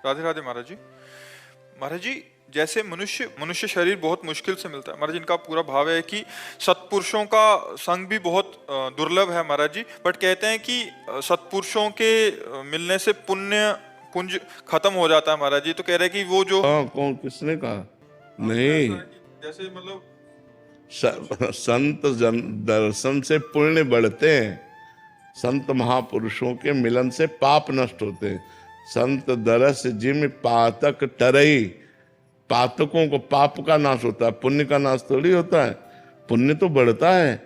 राधे राधे महाराज जी। महाराज जी, जैसे मनुष्य मनुष्य शरीर बहुत मुश्किल से मिलता है महाराज, इनका पूरा भाव है कि सत्पुरुषों का संग भी बहुत दुर्लभ है महाराज जी। बट कहते हैं कि सत्पुरुषों के मिलने से पुण्य पुंज खत्म हो जाता है महाराज जी। तो कह रहे हैं कि वो जो कौन किसने कहा? नहीं, जैसे मतलब संत दर्शन से पुण्य बढ़ते हैं, संत महापुरुषों के मिलन से पाप नष्ट होते हैं। संत दरस जिम पातक टरई, पातकों को पाप का नाश होता है, पुण्य का नाश थोड़ी होता है। पुण्य तो बढ़ता है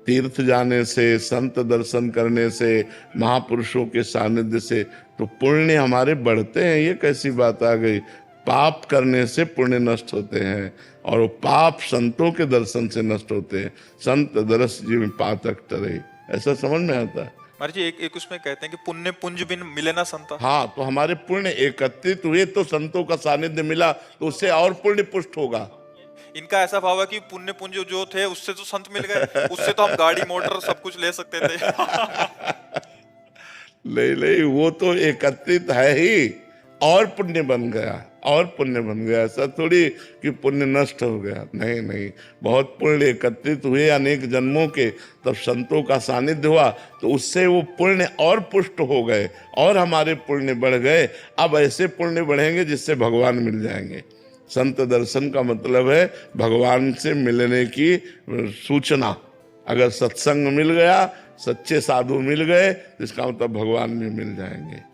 तीर्थ जाने से, संत दर्शन करने से, महापुरुषों के सानिध्य से, तो पुण्य हमारे बढ़ते हैं। ये कैसी बात आ गई? पाप करने से पुण्य नष्ट होते हैं और वो पाप संतों के दर्शन से नष्ट होते हैं। संत दरस जीव पातक टरे, ऐसा समझ में आता है। महाराज जी एक उसमें कहते हैं कि पुण्य पुंज बिन मिले ना संता। हाँ, तो हमारे पुण्य एकत्रित हुए तो संतों का सानिध्य मिला, तो उससे और पुण्य पुष्ट होगा। इनका ऐसा भाव है कि पुण्य पुंज जो थे उससे तो संत मिल गए, उससे तो हम गाड़ी मोटर सब कुछ ले सकते थे। नहीं, वो तो एकत्रित है ही, और पुण्य बन गया, और पुण्य बन गया। ऐसा थोड़ी कि पुण्य नष्ट हो गया, नहीं, बहुत पुण्य एकत्रित हुए अनेक जन्मों के, तब संतों का सानिध्य हुआ, तो उससे वो पुण्य और पुष्ट हो गए और हमारे पुण्य बढ़ गए। अब ऐसे पुण्य बढ़ेंगे जिससे भगवान मिल जाएंगे। संत दर्शन का मतलब है भगवान से मिलने की सूचना। अगर सत्संग मिल गया, सच्चे साधु मिल गए, तो इसका मतलब भगवान भी मिल जाएंगे।